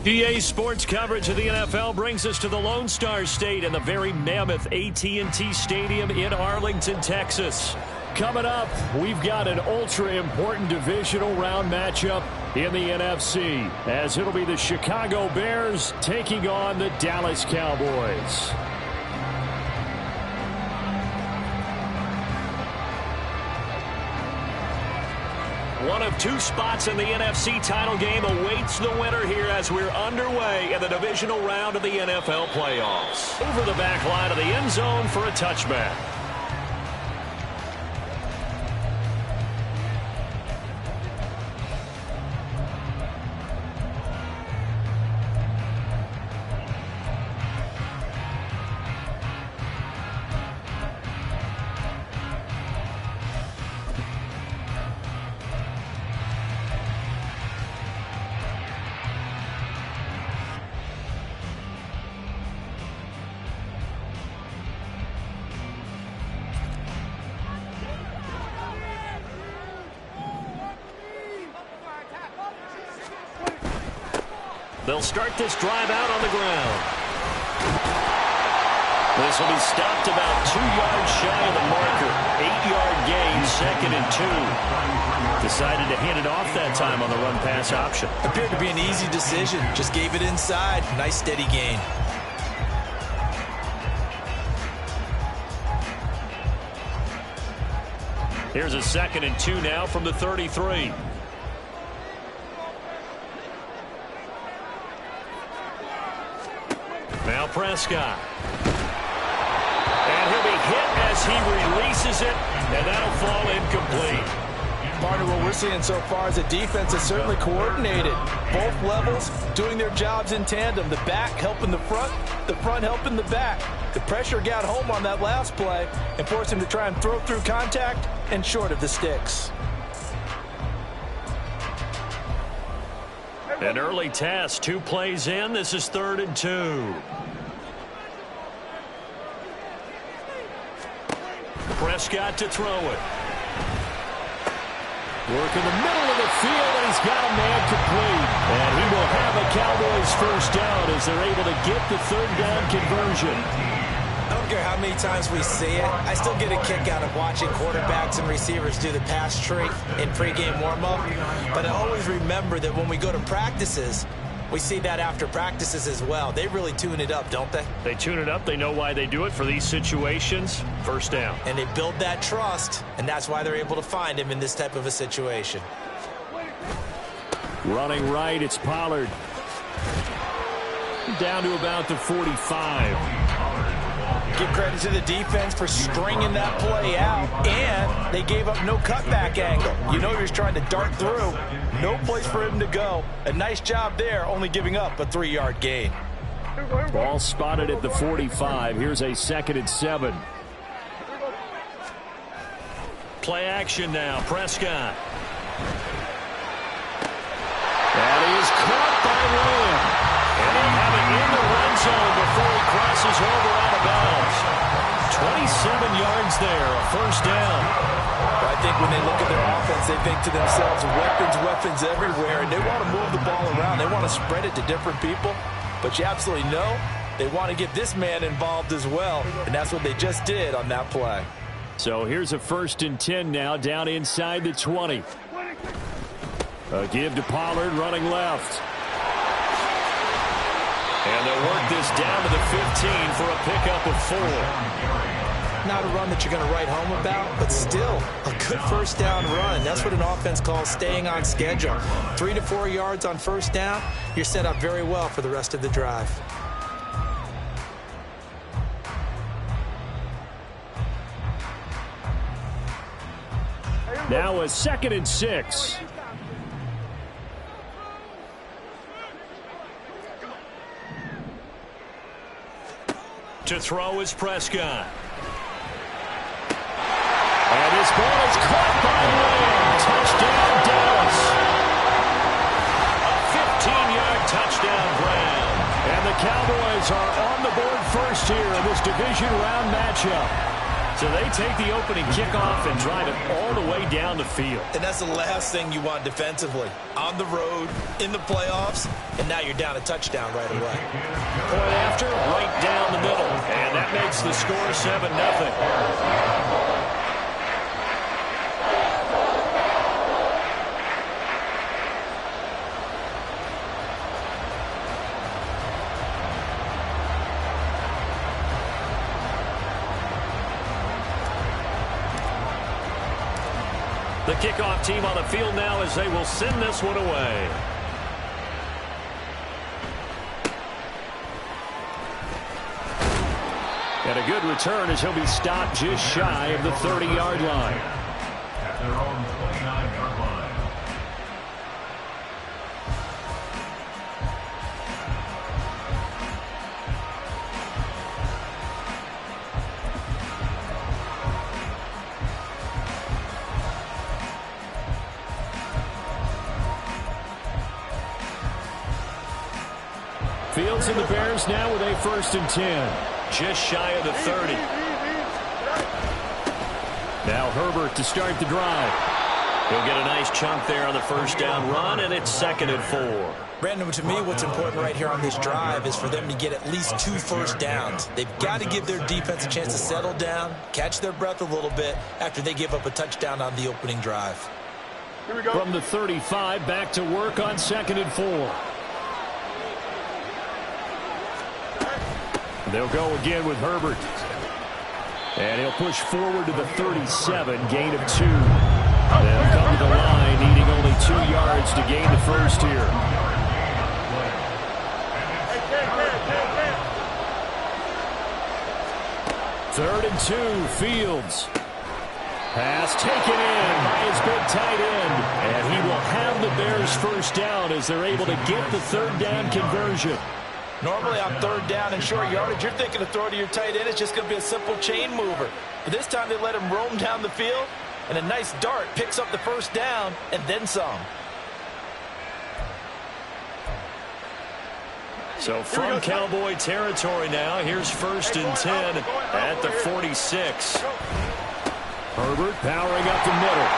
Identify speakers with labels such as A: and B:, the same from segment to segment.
A: EA Sports coverage of the NFL brings us to the Lone Star State and the very mammoth AT&T Stadium in Arlington, Texas. Coming up, we've got an ultra-important divisional round matchup in the NFC, as it'll be the Chicago Bears taking on the Dallas Cowboys. One of two spots in the NFC title game awaits the winner here as we're underway in the divisional round of the NFL playoffs. Over the back line of the end zone for a touchback. They'll start this drive out on the ground. This will be stopped about 2 yards shy of the marker. 8-yard gain, 2nd and 2. Decided to hand it off that time on the run-pass option.
B: Appeared to be an easy decision. Just gave it inside. Nice steady gain.
A: Here's a 2nd and 2 now from the 33. Now Prescott. And he'll be hit as he releases it, and that'll fall incomplete.
B: Partner, what we're seeing so far is the defense is certainly coordinated. Both levels doing their jobs in tandem. The back helping the front helping the back. The pressure got home on that last play and forced him to try and throw through contact and short of the sticks.
A: An early test, 2 plays in. This is 3rd and 2. Prescott to throw it. Work in the middle of the field, and he's got a man complete. And he will have a Cowboys first down as they're able to get the 3rd down conversion.
B: I don't care how many times we see it. I still get a kick out of watching quarterbacks and receivers do the pass tree in pregame warm-up. But I always remember that when we go to practices, we see that after practices as well. They really tune it up, don't they?
A: They tune it up. They know why they do it for these situations. First down.
B: And they build that trust, and that's why they're able to find him in this type of a situation.
A: Running right, it's Pollard. Down to about the 45.
B: Give credit to the defense for stringing that play out, and they gave up no cutback angle. You know he was trying to dart through. No place for him to go. A nice job there, only giving up a 3-yard gain.
A: Ball spotted at the 45. Here's a 2nd and 7. Play action now. Prescott. That is caught by Williams. And he'll have it in the red zone before he crosses over out of bounds. 27 yards there, a first down.
B: I think when they look at their offense, they think to themselves, weapons everywhere, and they want to move the ball around. They want to spread it to different people, but you absolutely know they want to get this man involved as well, and that's what they just did on that play.
A: So here's a 1st and 10 now, down inside the 20. A give to Pollard, running left. And they'll work this down to the 15 for a pickup of 4.
B: Not a run that you're going to write home about, but still a good first down run. That's what an offense calls staying on schedule. 3 to 4 yards on first down, you're set up very well for the rest of the drive.
A: Now a 2nd and 6. To throw is Prescott. And this ball is caught by Lamb. Touchdown, Dallas. A 15-yard touchdown grab. And the Cowboys are on the board first here in this division round matchup. So they take the opening kickoff and drive it all the way down the field.
B: And that's the last thing you want defensively. On the road, in the playoffs, and now you're down a touchdown right away.
A: Point after, right down the middle. And that makes the score 7-0. The kickoff team on the field now as they will send this one away. And a good return as he'll be stopped just shy of the 30-yard line.
C: At their own 29-yard line.
A: Fields and the Bears now with a 1st and 10. Just shy of the 30. Now Herbert to start the drive. He'll get a nice chunk there on the 1st down run, and it's 2nd and 4.
B: Brandon, to me, what's important right here on this drive is for them to get at least 2 first downs. They've got to give their defense a chance to settle down, catch their breath a little bit after they give up a touchdown on the opening drive.
A: Here we go. From the 35, back to work on 2nd and 4. They'll go again with Herbert. And he'll push forward to the 37, gain of 2. They'll come to the line, needing only 2 yards to gain the first here. 3rd and 2, Fields. Pass taken in by his big tight end. And he will have the Bears 1st down as they're able to get the 3rd down conversion.
B: Normally on 3rd down and short yardage, you're thinking to throw to your tight end. It's just going to be a simple chain mover. But this time they let him roam down the field, and a nice dart picks up the 1st down and then some.
A: So from Cowboy territory now, here's 1st and 10 at the 46. Herbert powering up the middle.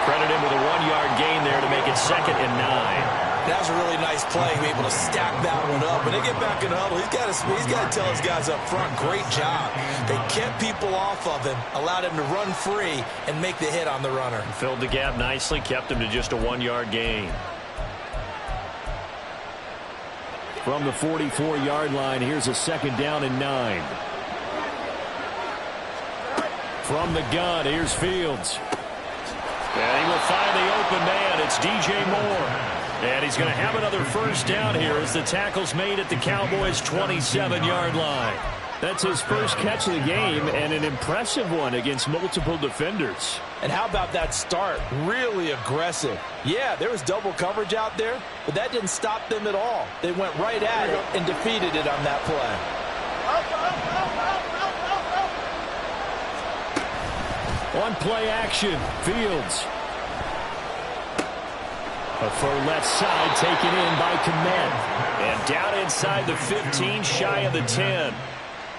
A: Credit him with a 1-yard gain there to make it 2nd and 9.
B: That was a really nice play. He was able to stack that one up. When they get back in the huddle, he's got to tell his guys up front, great job. They kept people off of him, allowed him to run free, and make the hit on the runner.
A: Filled the gap nicely, kept him to just a 1-yard gain. From the 44-yard line, here's a 2nd down and 9. From the gun, here's Fields. And he will find the open man. It's DJ Moore. And he's going to have another 1st down here as the tackle's made at the Cowboys' 27-yard line. That's his first catch of the game, and an impressive one against multiple defenders.
B: And how about that start? Really aggressive. Yeah, there was double coverage out there, but that didn't stop them at all. They went right at it and defeated it on that play.
A: On play action, Fields. A far left side taken in by Kmet. And down inside the 15, shy of the 10.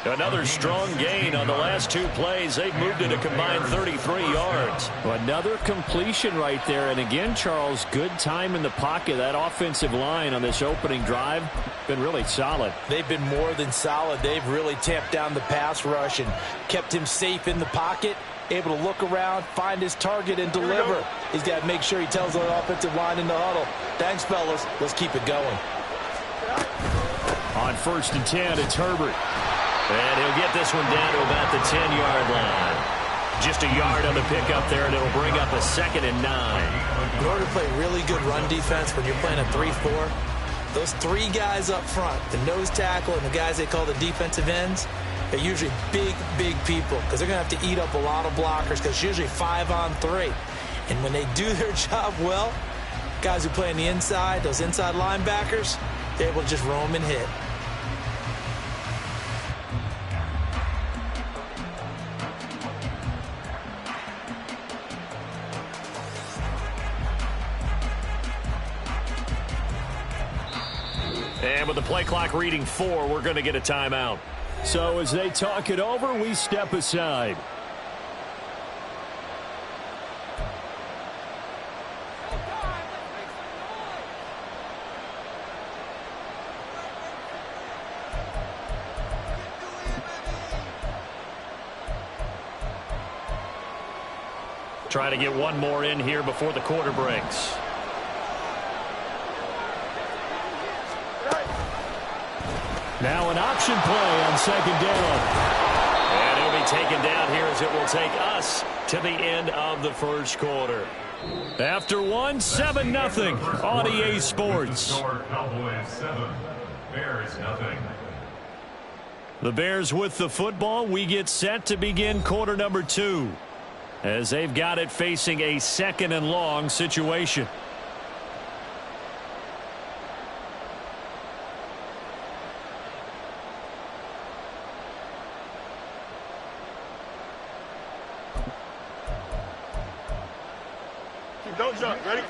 A: Another strong gain on the last 2 plays. They've moved it a combined 33 yards.
D: Another completion right there. And again, Charles, good time in the pocket. That offensive line on this opening drive been really solid.
B: They've been more than solid. They've really tamped down the pass rush and kept him safe in the pocket, able to look around, find his target, and deliver. He's got to make sure he tells the offensive line in the huddle, thanks, fellas. Let's keep it going.
A: On 1st and 10, it's Herbert. And he'll get this one down to about the 10-yard line. Just a yard on the pickup there, and it'll bring up a 2nd and 9.
B: In order to play really good run defense when you're playing a 3-4, those 3 guys up front, the nose tackle and the guys they call the defensive ends, they're usually big, big people because they're going to have to eat up a lot of blockers because it's usually 5-on-3. And when they do their job well, guys who play on the inside, those inside linebackers, they're able to just roam and hit.
A: And with the play clock reading 4, we're going to get a timeout. So as they talk it over, we step aside. Trying to get one more in here before the quarter breaks. Now an option play on second down. And it'll be taken down here as it will take us to the end of the first quarter. After one, 7-0 on EA Sports.
C: Cowboys 7, Bears 0.
A: The Bears with the football. We get set to begin quarter number 2. As they've got it facing a second and long situation.
E: Don't jump. Ready?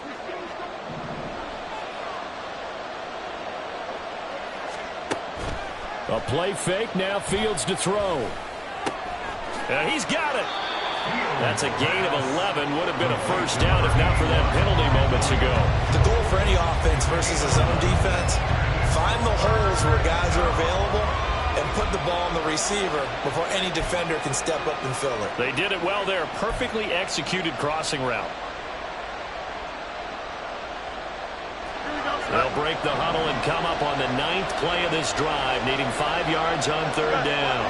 A: A play fake. Now Fields to throw. And he's got it. That's a gain of 11. Would have been a first down if not for that penalty moments ago.
B: The goal for any offense versus a zone defense, find the holes where guys are available and put the ball on the receiver before any defender can step up and fill it.
A: They did it well there. Perfectly executed crossing route. They'll break the huddle and come up on the 9th play of this drive, needing 5 yards on third down.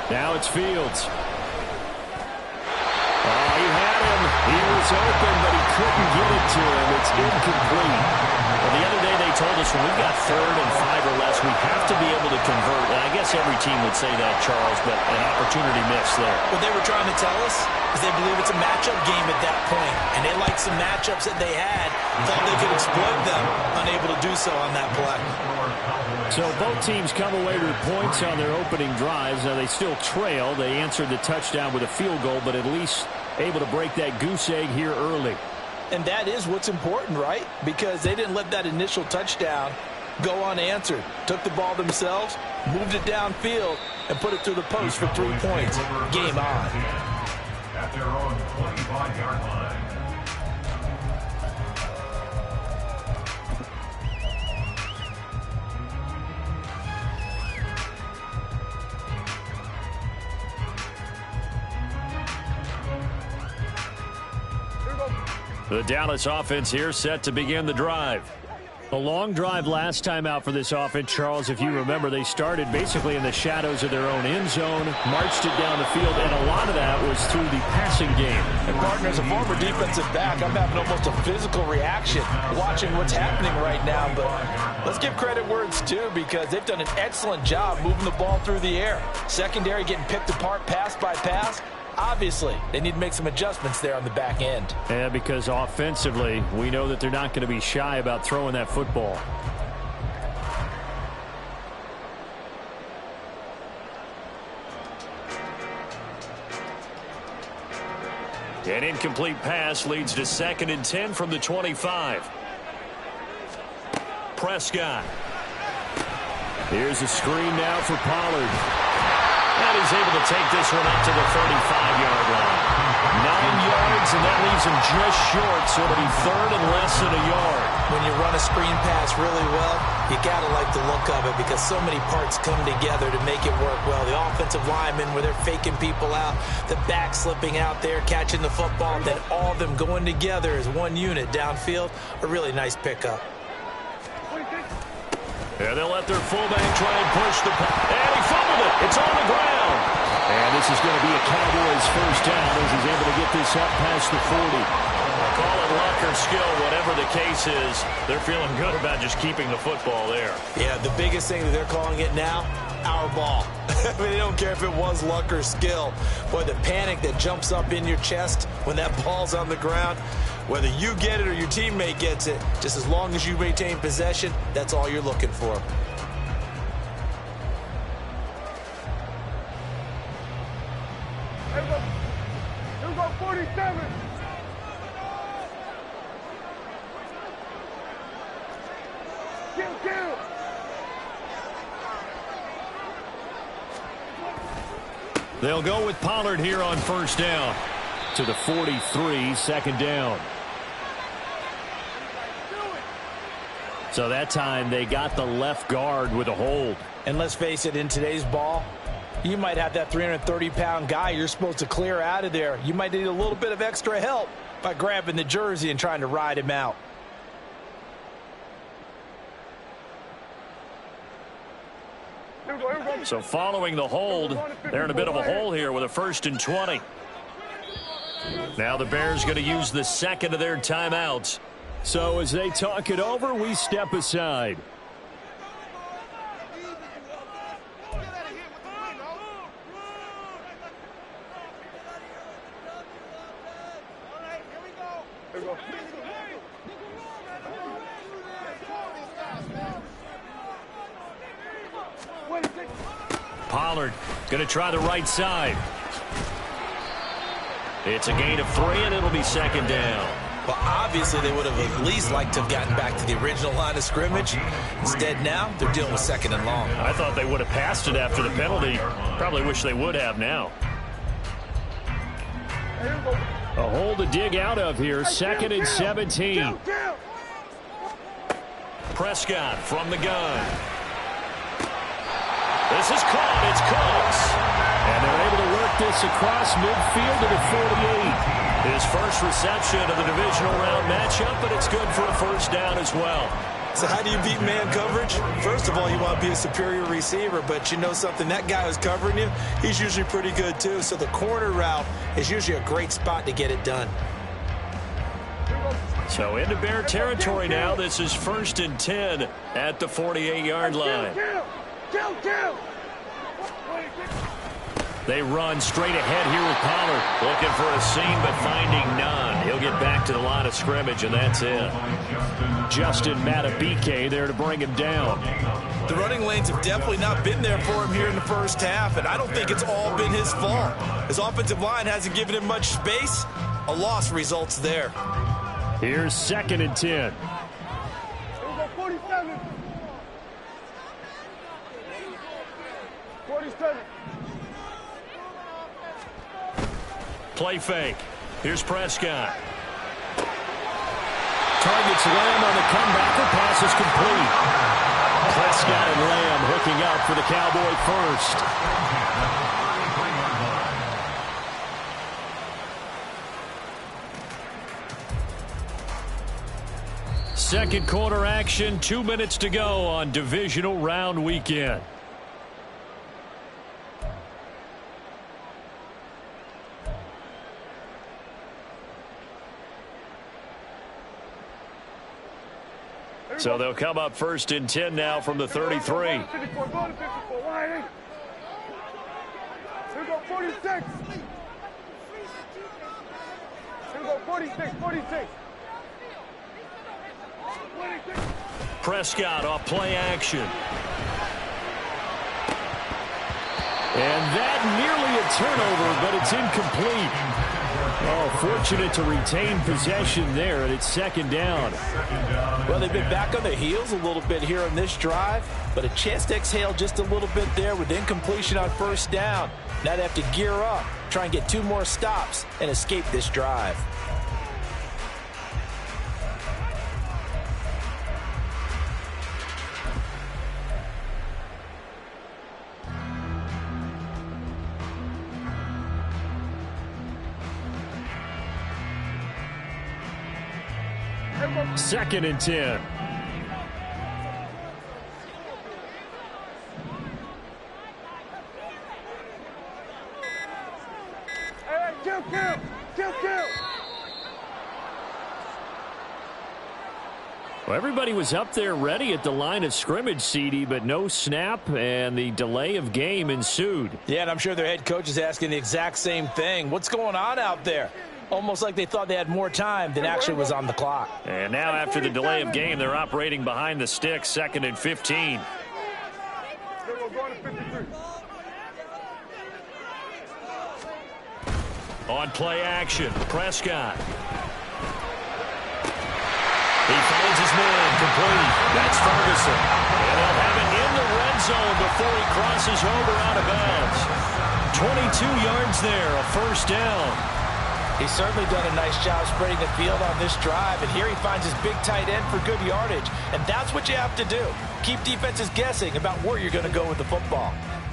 A: Now it's Fields. Oh, he had him. He was open, but he couldn't get it to him. It's incomplete. Well, the other day they told us when we've got 3rd and 5 or less, we have to be able to convert. And I guess every team would say that, Charles, but an opportunity missed there.
B: What they were trying to tell us is they believe it's a matchup game at that point, and they liked some matchups that they had, thought they could exploit them, unable to do so on that play.
A: So both teams come away with points on their opening drives. Now they still trail. They answered the touchdown with a field goal, but at least able to break that goose egg here early.
B: And that is what's important, right? Because they didn't let that initial touchdown go unanswered. Took the ball themselves, moved it downfield, and put it through the post for 3 points. Game on.
C: At their own 25-yard line.
A: The Dallas offense here set to begin the drive. A long drive last time out for this offense, Charles. If you remember, they started basically in the shadows of their own end zone, marched it down the field, and a lot of that was through the passing game.
B: And partner, as a former defensive back, I'm having almost a physical reaction watching what's happening right now. But let's give credit where it's due, because they've done an excellent job moving the ball through the air. Secondary getting picked apart pass by pass. Obviously, they need to make some adjustments there on the back end.
A: Yeah, because offensively, we know that they're not going to be shy about throwing that football. An incomplete pass leads to 2nd and 10 from the 25. Prescott. Here's a screen now for Pollard. And he's able to take this one up to the 35-yard line. 9 yards, and that leaves him just short, so it'll be 3rd and less than a yard.
B: When you run a screen pass really well, you got to like the look of it, because so many parts come together to make it work well. The offensive linemen, where they're faking people out, the back slipping out there, catching the football, then all of them going together as one unit downfield. A really nice pickup.
A: And they'll let their fullback try and push the pass. And he fumbled it. It's on the ground. And this is going to be a Cowboys first down as he's able to get this up past the 40. Call it luck or skill, whatever the case is, they're feeling good about just keeping the football there.
B: Yeah, the biggest thing that they're calling it now, our ball. I mean, they don't care if it was luck or skill. Boy, the panic that jumps up in your chest when that ball's on the ground, whether you get it or your teammate gets it, just as long as you maintain possession, that's all you're looking for.
E: Here we go 47.
A: They'll go with Pollard here on first down. To the 43, second down. So that time they got the left guard with a hold.
B: And let's face it, in today's ball, you might have that 330-pound guy you're supposed to clear out of there. You might need a little bit of extra help by grabbing the jersey and trying to ride him out.
A: So following the hold, they're in a bit of a hole here with a 1st and 20. Now the Bears going to use the second of their timeouts. So as they talk it over, we step aside. Pollard going to try the right side. It's a gain of 3, and it'll be second down.
B: Well, obviously they would have at least liked to have gotten back to the original line of scrimmage. Instead now, they're dealing with 2nd and long.
A: I thought they would have passed it after the penalty. Probably wish they would have now. A hole to dig out of here, 2nd and 17. Prescott from the gun. This is caught. It's close. And they're able to work this across midfield to the 48. His first reception of the divisional round matchup, but it's good for a first down as well.
B: So how do you beat man coverage? First of all, you want to be a superior receiver, but you know something, that guy who's covering you, he's usually pretty good too. So the corner route is usually a great spot to get it done.
A: So into Bear territory now. This is 1st and 10 at the 48-yard line. They run straight ahead here with Pollard. Looking for a seam, but finding none. He'll get back to the line of scrimmage, and that's it. Justin Matabike there to bring him down.
B: The running lanes have definitely not been there for him here in the first half, and I don't think it's all been his fault. His offensive line hasn't given him much space. A loss results there.
A: Here's 2nd and 10.
E: 47. 47.
A: Play fake. Here's Prescott. Targets Lamb on the comeback. The pass is complete. Prescott and Lamb hooking up for the Cowboy first. Second quarter action. 2 minutes to go on divisional round weekend. So they'll come up 1st and 10 now from the 33.
E: Here we go, 46. Here we go, 46, 46.
A: Prescott off play action. And that nearly a turnover, but it's incomplete. Oh, fortunate to retain possession there, and it's 2nd down.
B: Well, they've been back on their heels a little bit here on this drive, but a chance to exhale just a little bit there with incompletion on first down. Now they have to gear up, try and get 2 more stops, and escape this drive.
A: Second and 10.
E: Hey, kill.
A: Well, everybody was up there ready at the line of scrimmage, CD, but no snap, and the delay of game ensued.
B: Yeah, and I'm sure their head coach is asking the exact same thing. What's going on out there? Almost like they thought they had more time than actually was on the clock.
A: And now after the delay of game, they're operating behind the sticks, 2nd and 15. On play action, Prescott. He finds his man. incomplete. That's Ferguson. And they'll have it in the red zone before he crosses over out of bounds. 22 yards there, a first down.
B: He's certainly done a nice job spreading the field on this drive, and here he finds his big tight end for good yardage, and that's what you have to do. Keep defenses guessing about where you're going to go with the football.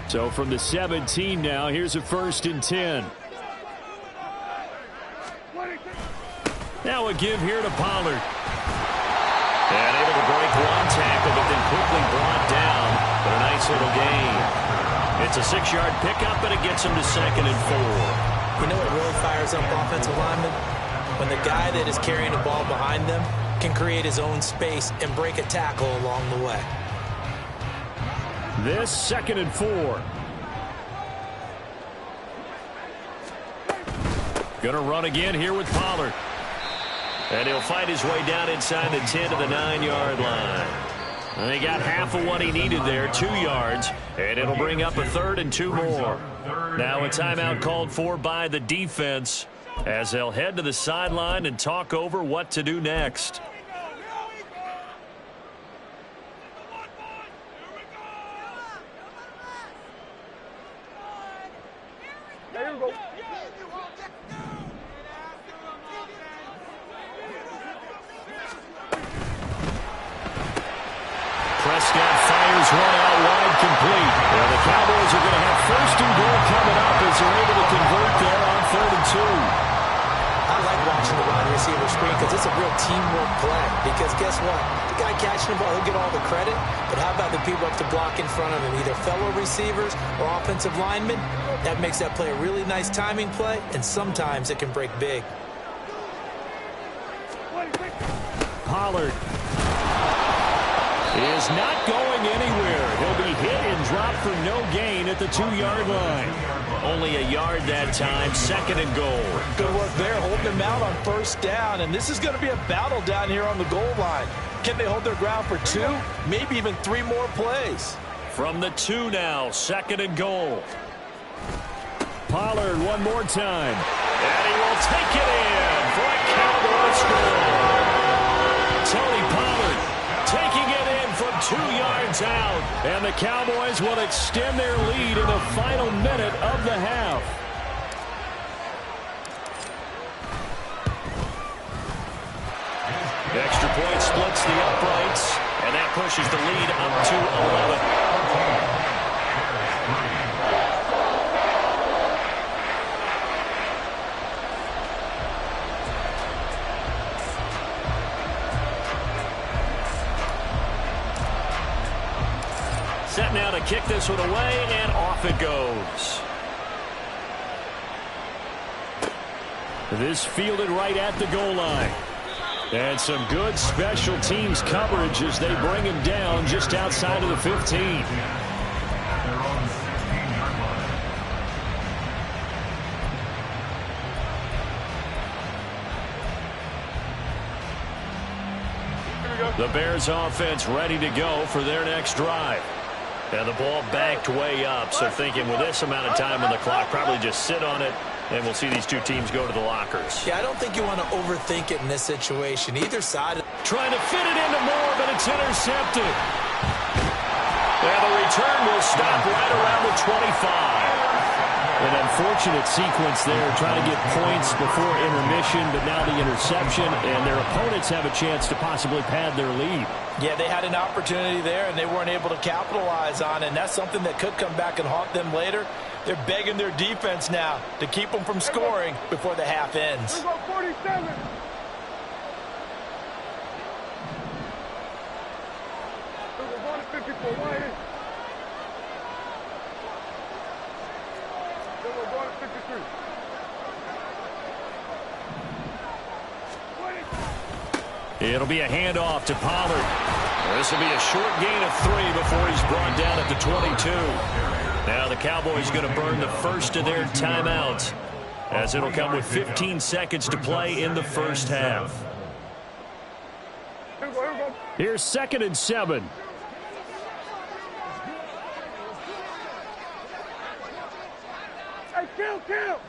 A: So from the 17 now, here's a 1st and 10. Now a give here to Pollard. And able to break one tackle, but then quickly brought down. But a nice little gain. It's a 6-yard pickup, and it gets him to 2nd and 4.
B: You know what really fires up offensive linemen? When the guy that is carrying the ball behind them can create his own space and break a tackle along the way.
A: This 2nd and 4. Gonna run again here with Pollard. And he'll fight his way down inside the 10 to the 9-yard line. And he got half of what he needed there, 2 yards. And it'll bring up a 3rd and 2 more. Now a timeout called for by the defense as they'll head to the sideline and talk over what to do next.
E: There you go.
A: Prescott fires one out wide, complete. And the Cowboys are going to have 1st and goal coming up as they're able to convert there on 3rd and 2.
B: I like watching the wide receiver screen because it's a real teamwork play. Because guess what? The guy catching the ball, he'll get all the credit. But how about the people up to block in front of him, either fellow receivers or offensive linemen? That makes that play a really nice timing play, and sometimes it can break big.
A: Pollard is not going anywhere. He'll be hit and dropped for no gain at the 2-yard line. Only a yard that time, 2nd and goal.
B: Good work there, holding them out on 1st down, and this is going to be a battle down here on the goal line. Can they hold their ground for 2, maybe even 3 more plays?
A: From the 2 now, 2nd and goal. Pollard one more time. And he will take it in for a Cowboy score. Tony Pollard taking it in from 2 yards out. And the Cowboys will extend their lead in the final minute of the half. The extra point splits the uprights, and that pushes the lead up to 11. Set now to kick this one away, and off it goes. This fielded right at the goal line. And some good special teams coverage as they bring him down just outside of the 15. The Bears offense ready to go for their next drive. And the ball backed way up, so thinking with this amount of time on the clock, probably just sit on it, and we'll see these two teams go to the lockers.
B: Yeah, I don't think you want to overthink it in this situation. Either side.
A: Trying to fit it into Moore, but it's intercepted. And the return will stop right around the 25. An unfortunate sequence there, trying to get points before intermission, but now the interception, and their opponents have a chance to possibly pad their lead.
B: Yeah, they had an opportunity there, and they weren't able to capitalize on it, and that's something that could come back and haunt them later. They're begging their defense now to keep them from scoring before the half ends.
E: 47.
A: It'll be a handoff to Pollard. This will be a short gain of 3 before he's brought down at the 22. Now the Cowboys going to burn the first of their timeouts, as it'll come with 15 seconds to play in the first half. Here's 2nd and 7.
E: Hey, kill!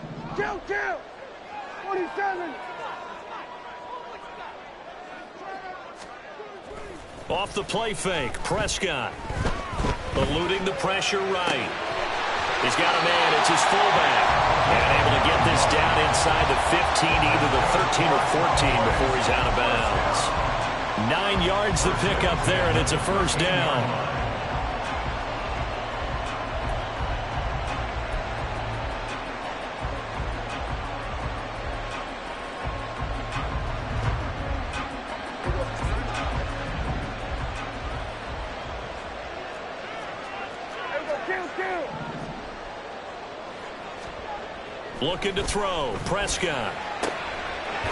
E: 47.
A: Off the play fake, Prescott. Eluding the pressure right. He's got a man, it's his fullback. And able to get this down inside the 15, either the 13 or 14 before he's out of bounds. 9 yards the pickup there, and it's a first down. Looking to throw. Prescott.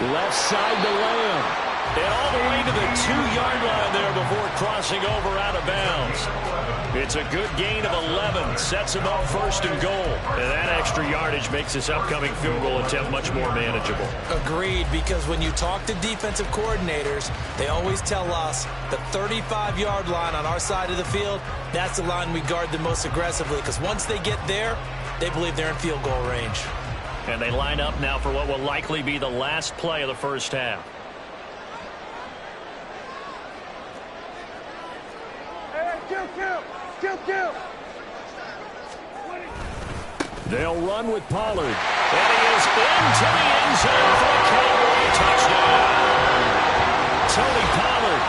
D: Left side to Lamb.
A: And all the way to the 2-yard line there before crossing over out of bounds. It's a good gain of 11. Sets him up first and goal. And that extra yardage makes this upcoming field goal attempt much more manageable.
B: Agreed, because when you talk to defensive coordinators, they always tell us the 35-yard line on our side of the field, that's the line we guard the most aggressively, because once they get there, they believe they're in field goal range.
A: And they line up now for what will likely be the last play of the first half.
E: Kill.
A: They'll run with Pollard. And he is into the end zone for a Cowboy touchdown. Tony Pollard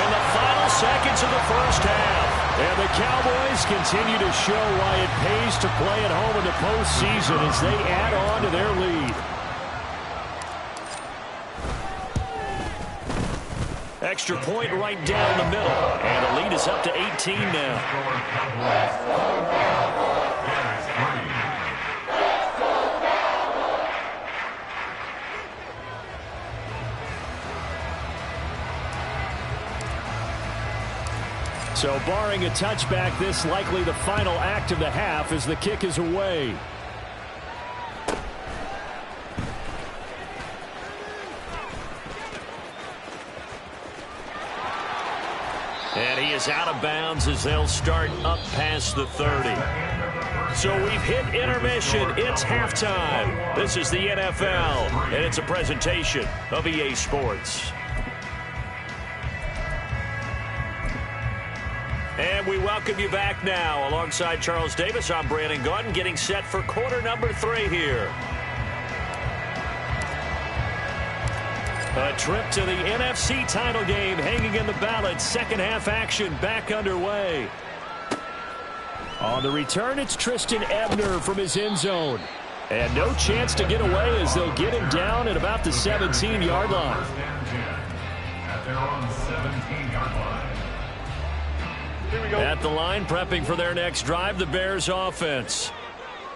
A: in the final seconds of the first half. And the Cowboys continue to show why it pays to play at home in the postseason as they add on to their lead. Extra point right down the middle. And the lead is up to 18 now. So barring a touchback, this likely the final act of the half as the kick is away. And he is out of bounds as they'll start up past the 30. So we've hit intermission. It's halftime. This is the NFL, and it's a presentation of EA Sports. And we welcome you back now. Alongside Charles Davis, I'm Brandon Gaudin, getting set for quarter number 3 here. A trip to the NFC title game hanging in the balance. Second half action back underway. On the return, it's Tristan Ebner from his end zone. And no chance to get away as they'll get him down at about the 17-yard line.
C: At their own 17-yard line.
A: At the line, prepping for their next drive, the Bears offense.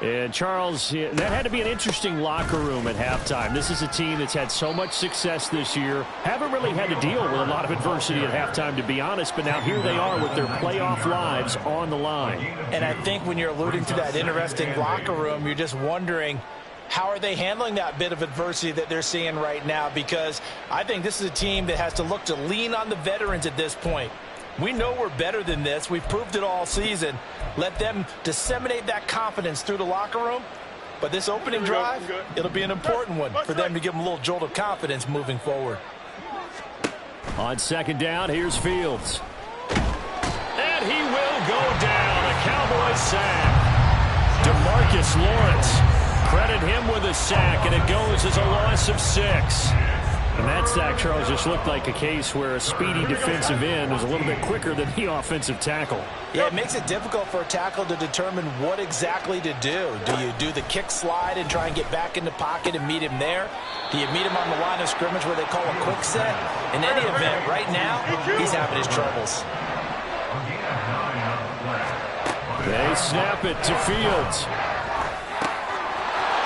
A: And Charles, that had to be an interesting locker room at halftime. This is a team that's had so much success this year. Haven't really had to deal with a lot of adversity at halftime, to be honest. But now here they are with their playoff lives on the line.
B: And I think when you're alluding to that interesting locker room, you're just wondering, how are they handling that bit of adversity that they're seeing right now? Because I think this is a team that has to look to lean on the veterans at this point. We know we're better than this. We've proved it all season. Let them disseminate that confidence through the locker room. But this opening drive, it'll be an important one for them to give them a little jolt of confidence moving forward.
A: On second down, here's Fields. And he will go down. A Cowboys sack. DeMarcus Lawrence. Credit him with a sack, and it goes as a loss of 6. And that sack, Charles, just looked like a case where a speedy defensive end was a little bit quicker than the offensive tackle.
B: Yeah, it makes it difficult for a tackle to determine what exactly to do. Do you do the kick slide and try and get back in the pocket and meet him there? Do you meet him on the line of scrimmage where they call a quick set? In any event, right now, he's having his troubles.
A: They snap it to Fields.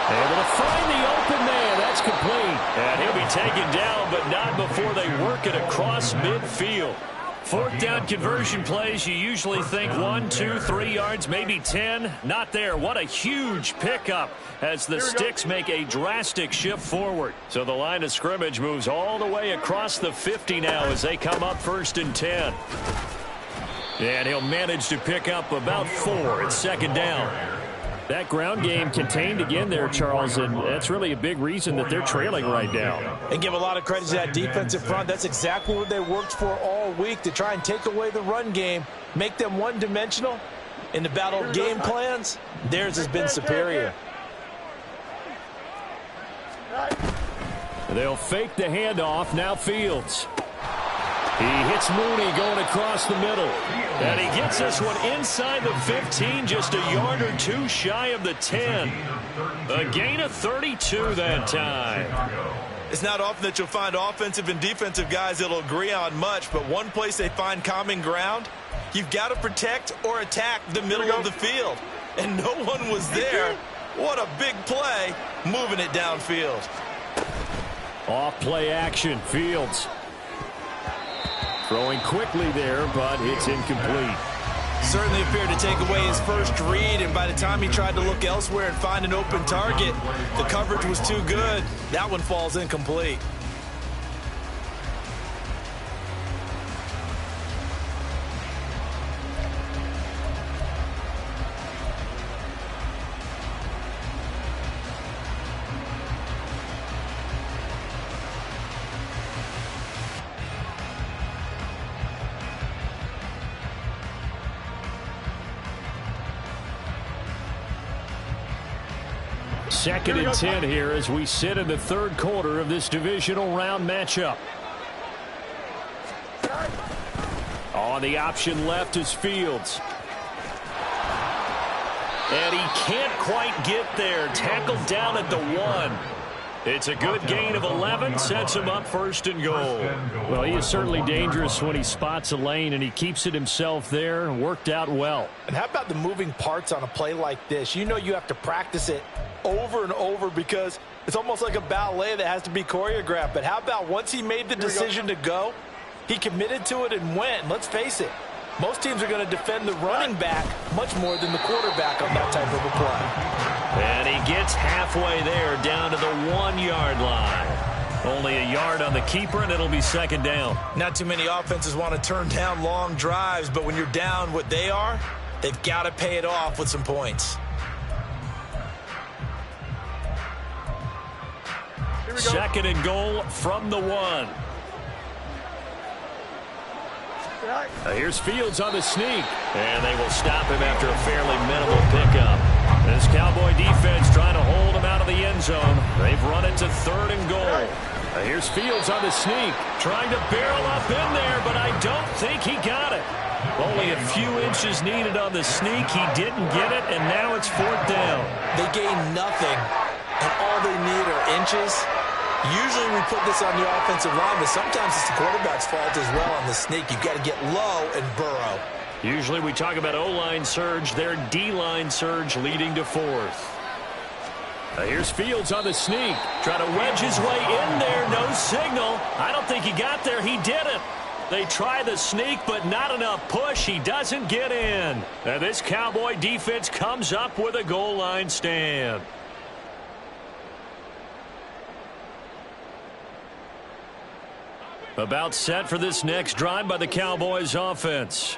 A: Able to find the open man. That's complete. And he'll be taken down, but not before they work it across midfield. Fourth down conversion plays, you usually think 1, 2, 3 yards, maybe 10. Not there. What a huge pickup as the Sticks make a drastic shift forward. So the line of scrimmage moves all the way across the 50 now as they come up 1st and 10. And he'll manage to pick up about 4 at second down. That ground game contained again there, Charles, and that's really a big reason that they're trailing right now.
B: And give a lot of credit to that defensive front. That's exactly what they worked for all week, to try and take away the run game, make them one-dimensional. In the battle of game plans, theirs has been superior.
A: They'll fake the handoff. Now Fields. He hits Mooney going across the middle. And he gets this one inside the 15, just a yard or two shy of the 10. A gain of 32 that time.
B: It's not often that you'll find offensive and defensive guys that'll agree on much, but one place they find common ground, you've got to protect or attack the middle of the field. And no one was there. What a big play, moving it downfield.
A: Off play action, Fields. Throwing quickly there, but it's incomplete.
B: Certainly appeared to take away his first read, and by the time he tried to look elsewhere and find an open target, the coverage was too good. That one falls incomplete.
A: Second and 10 here as we sit in the third quarter of this divisional round matchup. On the option left is Fields. And he can't quite get there. Tackled down at the 1. It's a good gain of 11, sets him up first and goal. Well, he is certainly dangerous when he spots a lane, and he keeps it himself there. Worked out well.
B: And how about the moving parts on a play like this? You know you have to practice it over and over because it's almost like a ballet that has to be choreographed. But how about once he made the decision to go, he committed to it and went. And let's face it, most teams are going to defend the running back much more than the quarterback on that type of a play.
A: And he gets halfway there, down to the 1-yard line. Only a yard on the keeper, and it'll be second down.
B: Not too many offenses want to turn down long drives, but when you're down what they are, they've got to pay it off with some points.
A: Second and goal from the 1. Here's Fields on the sneak. And they will stop him after a fairly minimal pickup. This Cowboy defense trying to hold him out of the end zone. They've run it to third and goal. Here's Fields on the sneak. Trying to barrel up in there, but I don't think he got it. Only a few inches needed on the sneak. He didn't get it, and now it's fourth down.
B: They gain nothing, and all they need are inches. Usually we put this on the offensive line, but sometimes it's the quarterback's fault as well on the sneak. You've got to get low and burrow.
A: Usually we talk about O-line surge, their D-line surge leading to fourth. Here's Fields on the sneak. Trying to wedge his way in there. No signal. I don't think he got there. He didn't. They try the sneak, but not enough push. He doesn't get in. And this Cowboy defense comes up with a goal line stand. About set for this next drive by the Cowboys offense.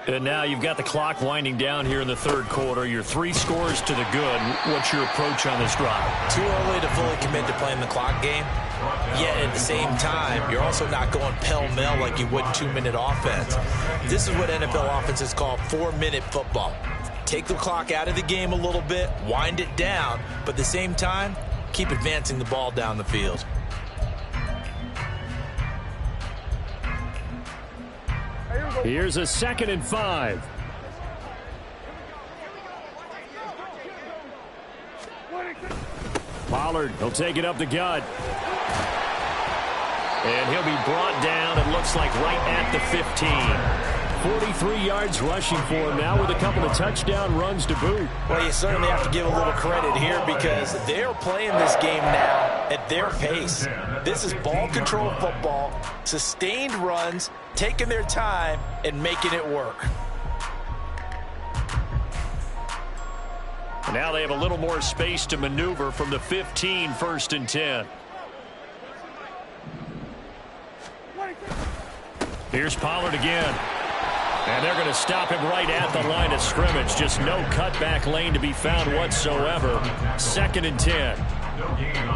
A: And now you've got the clock winding down here in the third quarter. Your 3 scores to the good. What's your approach on this drive?
B: Too early to fully commit to playing the clock game. Yet at the same time, you're also not going pell-mell like you would 2-minute offense. This is what NFL offenses call 4-minute football. Take the clock out of the game a little bit, wind it down, but at the same time, keep advancing the ball down the field.
A: Here's a 2nd and 5. Pollard, he'll take it up the gut. And he'll be brought down, it looks like right at the 15. 43 yards rushing for him now with a couple of touchdown runs to boot.
B: Well, you certainly have to give a little credit here because they're playing this game now at their pace. This is ball control football, sustained runs, taking their time and making it work.
A: Now they have a little more space to maneuver from the 15, 1st and 10. Here's Pollard again. And they're going to stop him right at the line of scrimmage. Just no cutback lane to be found whatsoever. 2nd and 10.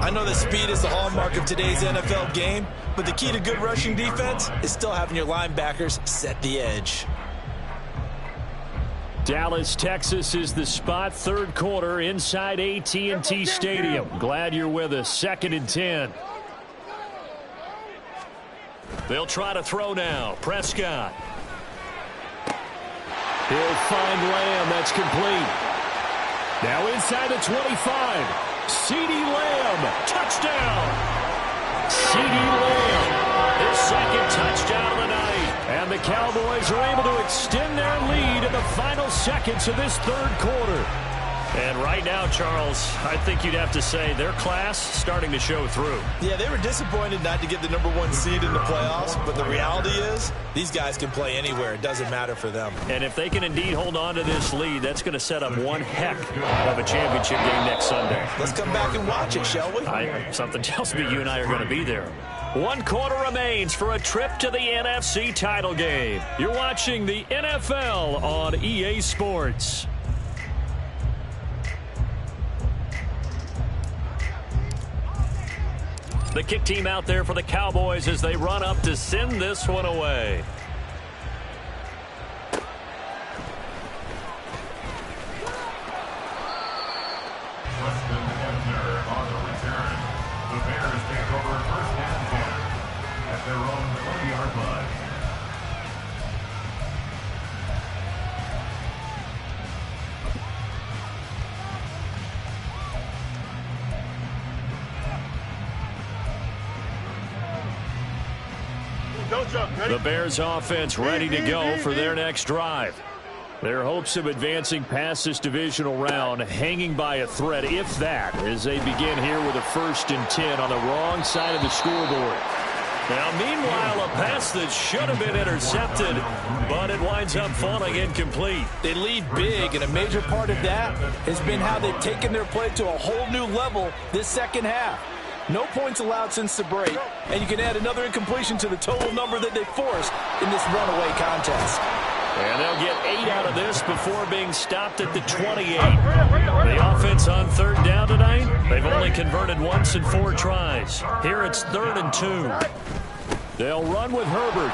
B: I know that speed is the hallmark of today's NFL game, but the key to good rushing defense is still having your linebackers set the edge.
A: Dallas, Texas is the spot. 3rd quarter inside AT&T Stadium. Glad you're with us. 2nd and 10. They'll try to throw now. Prescott. He'll find Lamb. That's complete. Now inside the 25. CeeDee Lamb. Touchdown. CeeDee Lamb. His 2nd touchdown of the night. And the Cowboys are able to extend their lead in the final seconds of this 3rd quarter. And right now, Charles, I think you'd have to say their class starting to show through.
B: Yeah, they were disappointed not to get the #1 seed in the playoffs, but the reality is these guys can play anywhere. It doesn't matter for them.
A: And if they can indeed hold on to this lead, that's going to set up one heck of a championship game next Sunday.
B: Let's come back and watch it, shall we?
A: Something tells me you and I are going to be there. 1 quarter remains for a trip to the NFC title game. You're watching the NFL on EA Sports. The kick team out there for the Cowboys as they run up to send this one away.
C: On the return, the Bears take over 1st and 10 at their own 20-yard line.
A: The Bears offense ready to go for their next drive. Their hopes of advancing past this divisional round hanging by a thread, if that, as they begin here with a 1st and 10 on the wrong side of the scoreboard. Now, meanwhile, a pass that should have been intercepted, but it winds up falling incomplete.
B: They lead big, and a major part of that has been how they've taken their play to a whole new level this 2nd half. No points allowed since the break, and you can add another incompletion to the total number that they forced in this runaway contest.
A: And they'll get 8 out of this before being stopped at the 28. The offense on 3rd down tonight, they've only converted once in 4 tries. Here it's 3rd and 2. They'll run with Herbert.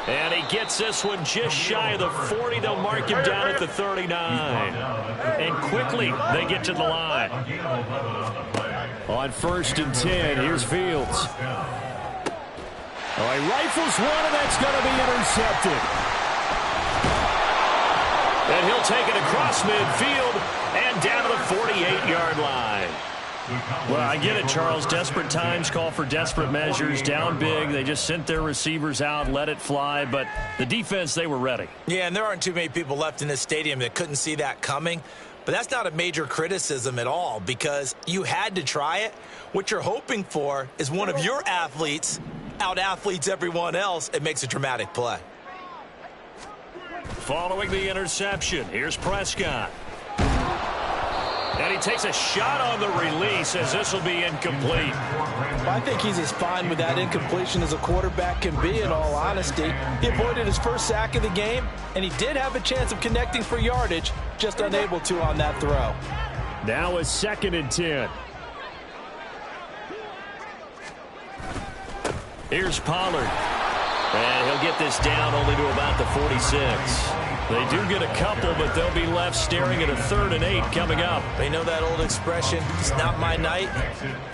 A: And he gets this one just shy of the 40. They'll mark him down at the 39. And quickly they get to the line. On 1st and 10, here's Fields. Oh, he rifles one, and that's going to be intercepted. And he'll take it across midfield and down to the 48-yard line. Well, I get it, Charles. Desperate times call for desperate measures. Down big. They just sent their receivers out, let it fly. But the defense, they were ready.
B: Yeah, and there aren't too many people left in this stadium that couldn't see that coming. But that's not a major criticism at all because you had to try it. What you're hoping for is one of your athletes out-athletes everyone else and makes a dramatic play.
A: Following the interception, here's Prescott. And he takes a shot on the release as this will be incomplete.
B: Well, I think he's as fine with that incompletion as a quarterback can be, in all honesty. He avoided his 1st sack of the game, and he did have a chance of connecting for yardage, just unable to on that throw.
A: Now a 2nd and 10. Here's Pollard. And he'll get this down only to about the 46. They do get a couple, but they'll be left staring at a 3rd and 8 coming up.
B: They know that old expression, it's not my night.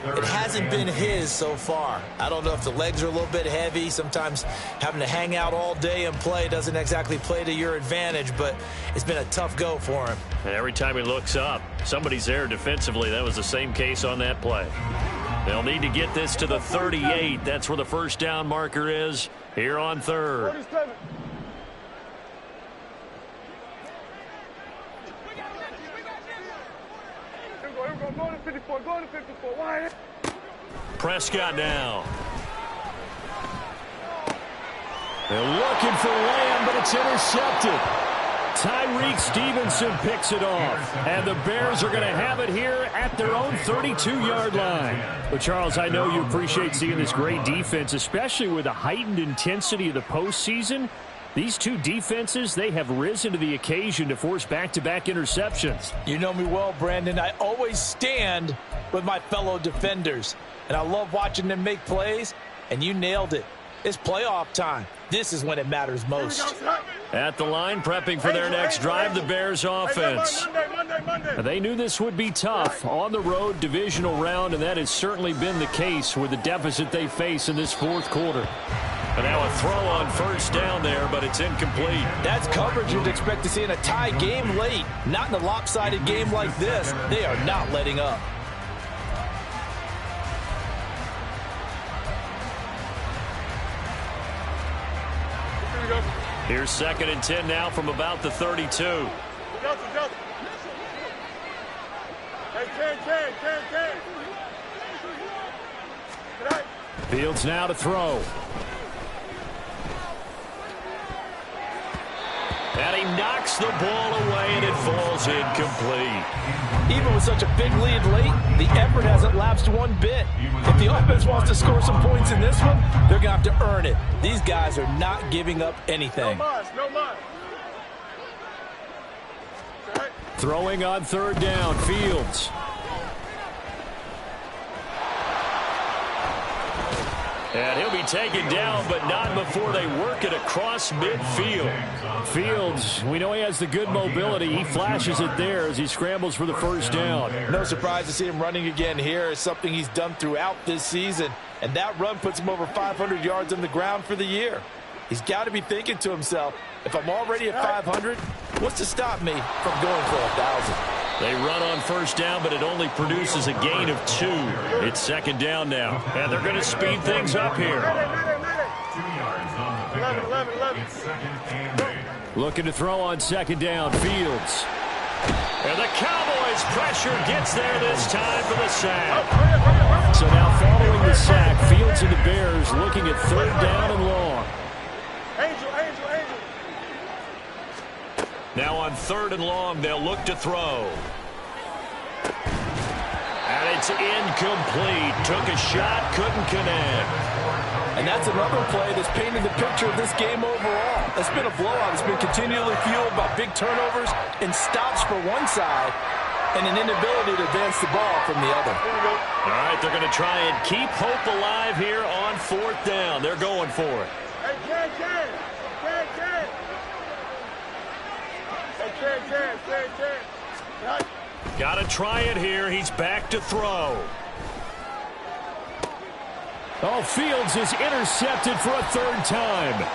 B: It hasn't been his so far. I don't know if the legs are a little bit heavy. Sometimes having to hang out all day and play doesn't exactly play to your advantage, but it's been a tough go for him.
A: And every time he looks up, somebody's there defensively. That was the same case on that play. They'll need to get this to the 38. That's where the 1st down marker is here on 3rd.
E: 47. Here we go. Go to 54. Go to 54. Wide.
A: Prescott now. They're looking for Lamb, but it's intercepted. Tyreek Stevenson picks it off. And the Bears are going to have it here at their own 32-yard line. But, Charles, I know you appreciate seeing this great defense, especially with the heightened intensity of the postseason. These two defenses, they have risen to the occasion to force back-to-back interceptions.
B: You know me well, Brandon. I always stand with my fellow defenders. And I love watching them make plays, and you nailed it. It's playoff time. This is when it matters most.
A: At the line, prepping for their next drive, the Bears offense. They knew this would be tough. On the road, divisional round, and that has certainly been the case with the deficit they face in this fourth quarter. And now a throw on first down there, but it's incomplete.
B: That's coverage you'd expect to see in a tie game late. Not in a lopsided game like this. They are not letting up.
A: Here's 2nd and 10 now from about the 32. Fields now to throw. And he knocks the ball away, and it falls incomplete.
B: Even with such a big lead late, the effort hasn't lapsed one bit. If the offense wants to score some points in this one, they're going to have to earn it. These guys are not giving up anything.
E: No mas.
A: Throwing on 3rd down, Fields. And he'll be taken down, but not before they work it across midfield. Fields, we know he has the good mobility. He flashes it there as he scrambles for the first down.
B: No surprise to see him running again here. It's something he's done throughout this season. And that run puts him over 500 yards on the ground for the year. He's got to be thinking to himself, if I'm already at 500, what's to stop me from going for 1,000?
A: They run on first down, but it only produces a gain of 2. It's 2nd down now, and they're going to speed things up here.
C: 2 yards on the pickup. It's 2nd and 8.
A: Looking to throw on 2nd down, Fields. And the Cowboys' pressure gets there this time for the sack. So now following the sack, Fields and the Bears looking at 3rd down and long.
E: Angel.
A: Now on 3rd and long, they'll look to throw. And it's incomplete. Took a shot, couldn't connect.
B: And that's another play that's painted the picture of this game overall. It's been a blowout. It's been continually fueled by big turnovers and stops for one side and an inability to advance the ball from the other.
A: All right, they're going to try and keep hope alive here on 4th down. They're going for it. Got to try it here. He's back to throw. Oh, Fields is intercepted for a 3rd time.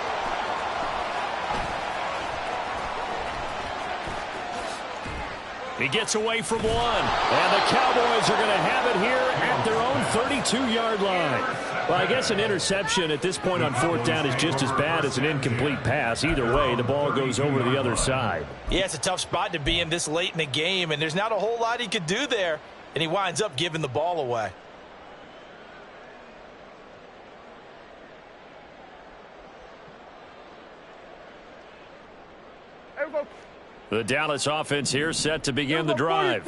A: He gets away from one. And the Cowboys are going to have it here at their own 32-yard line. Well, I guess an interception at this point on 4th down is just as bad as an incomplete pass. Either way, the ball goes over to the other side.
B: Yeah, it's a tough spot to be in this late in the game, and there's not a whole lot he could do there, and he winds up giving the ball away.
A: The Dallas offense here set to begin the drive.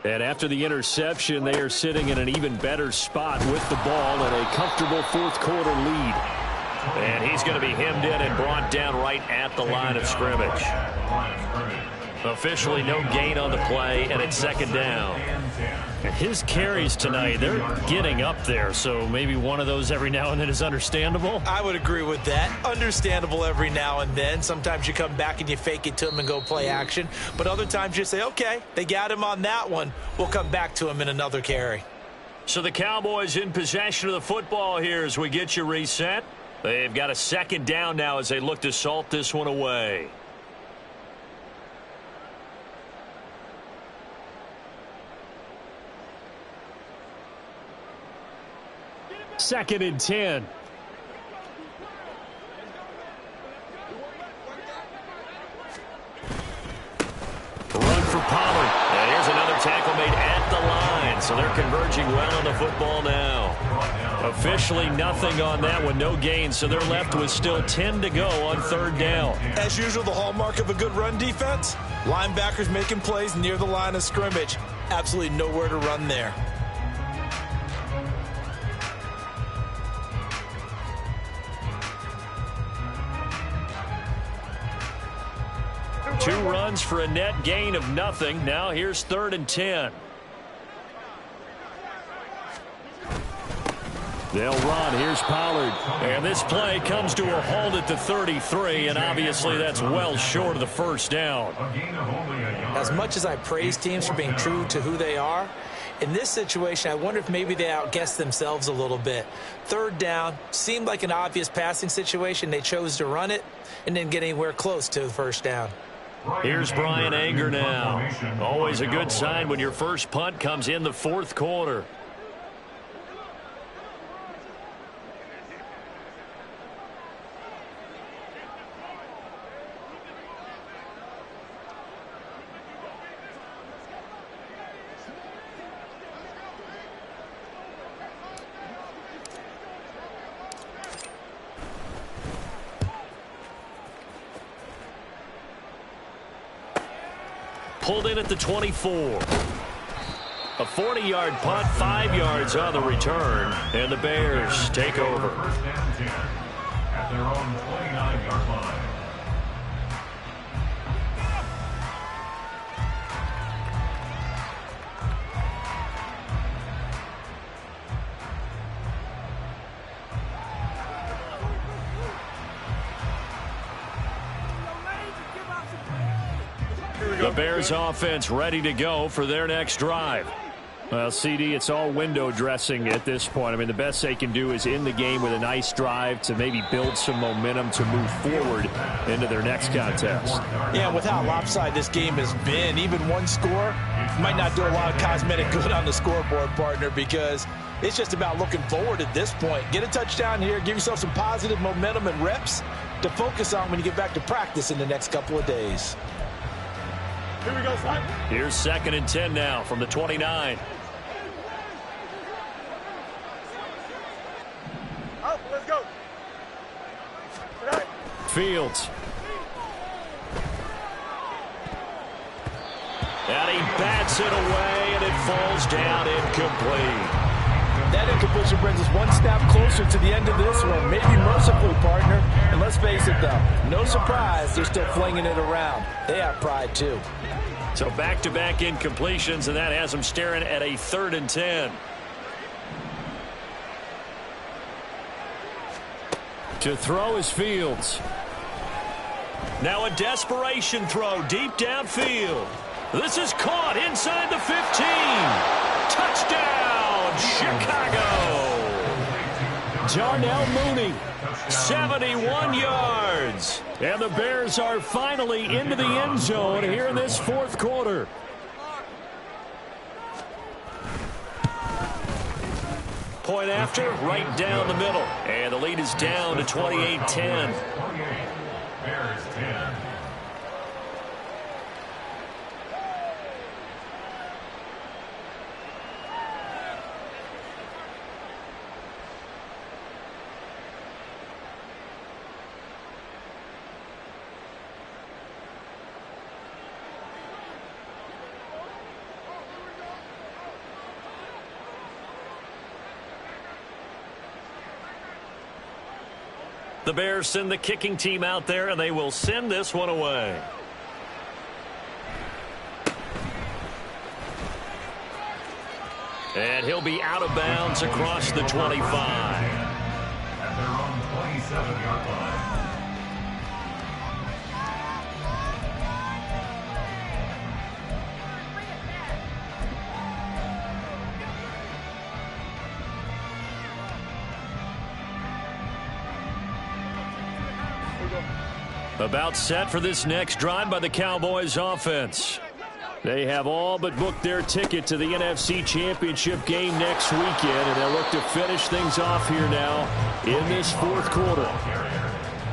A: And after the interception, they are sitting in an even better spot with the ball and a comfortable 4th quarter lead. And he's going to be hemmed in and brought down right at the line of scrimmage. Officially no gain on the play, and it's 2nd down. And his carries tonight, they're getting up there, so maybe one of those every now and then is understandable.
B: I would agree with that. Understandable every now and then. Sometimes you come back and you fake it to him and go play action. But other times you say, okay, they got him on that one. We'll come back to him in another carry.
A: So the Cowboys in possession of the football here as we get you reset. They've got a 2nd down now as they look to salt this one away. Second and 10. Run for Pollard. And here's another tackle made at the line. So they're converging well on the football now. Officially nothing on that one, no gain, so they're left with still 10 to go on third down.
B: As usual, the hallmark of a good run defense, linebackers making plays near the line of scrimmage. Absolutely nowhere to run there.
A: Two runs for a net gain of nothing. Now here's 3rd and 10. They'll run. Here's Pollard. And this play comes to a halt at the 33, and obviously that's well short of the first down.
B: As much as I praise teams for being true to who they are, in this situation, I wonder if maybe they outguessed themselves a little bit. 3rd down, seemed like an obvious passing situation. They chose to run it and didn't get anywhere close to the first down.
A: Here's Brian Anger now. Always a good sign when your first punt comes in the 4th quarter. Pulled in at the 24. A 40-yard punt, 5 yards on the return, and the Bears take over.
C: First down 10 at their own 29-yard line.
A: The Bears offense ready to go for their next drive. Well, CD, it's all window dressing at this point. I mean, the best they can do is in the game with a nice drive to maybe build some momentum to move forward into their next contest.
B: Yeah, with how lopsided this game has been, even one score might not do a lot of cosmetic good on the scoreboard, partner, because it's just about looking forward at this point. Get a touchdown here, give yourself some positive momentum and reps to focus on when you get back to practice in the next couple of days.
E: Here we go, son.
A: Here's 2nd and 10 now from the 29.
E: Up, let's go.
A: Fields. And he bats it away, and it falls down incomplete.
B: That incompletion brings us one step closer to the end of this one. Maybe mercifully, partner. And let's face it, though, no surprise, they're still flinging it around. They have pride, too.
A: So back-to-back incompletions, and that has them staring at a 3rd and 10. To throw is Fields. Now a desperation throw deep downfield. This is caught inside the 15. Touchdown, Chicago. Darnell Mooney, 71 yards. And the Bears are finally into the end zone here in this 4th quarter. Point after, right down the middle. And the lead is down to 28-10.
C: Bears 10.
A: The Bears send the kicking team out there, and they will send this one away. And he'll be out of bounds across the 25.
C: At their own 27-yard line.
A: About set for this next drive by the Cowboys offense. They have all but booked their ticket to the NFC Championship game next weekend, and they'll look to finish things off here now in this 4th quarter.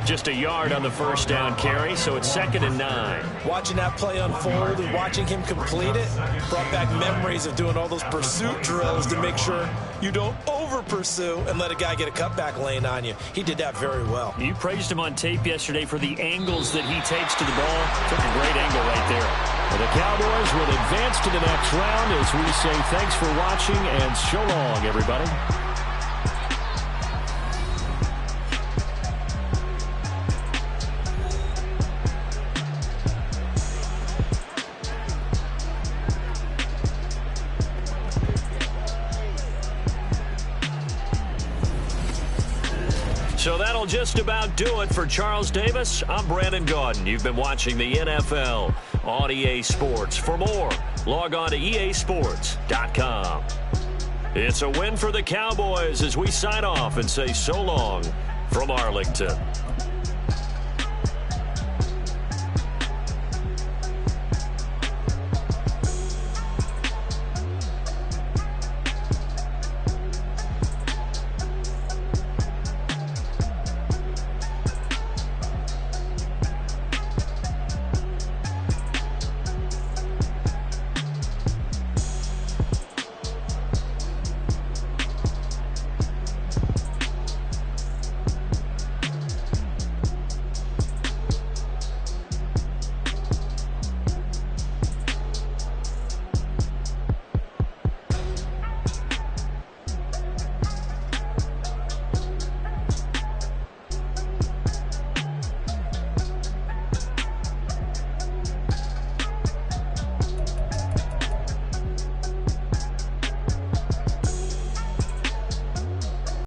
A: Just a yard on the first down carry, so it's 2nd and 9.
B: Watching that play unfold and watching him complete it brought back memories of doing all those pursuit drills to make sure you don't over-pursue and let a guy get a cutback lane on you. He did that very well.
A: You praised him on tape yesterday for the angles that he takes to the ball. Took a great angle right there. Well, the Cowboys will advance to the next round as we say thanks for watching and so long, everybody. So that'll just about do it for Charles Davis. I'm Brandon Gaudin. You've been watching the NFL on EA Sports. For more, log on to easports.com. It's a win for the Cowboys as we sign off and say so long from Arlington.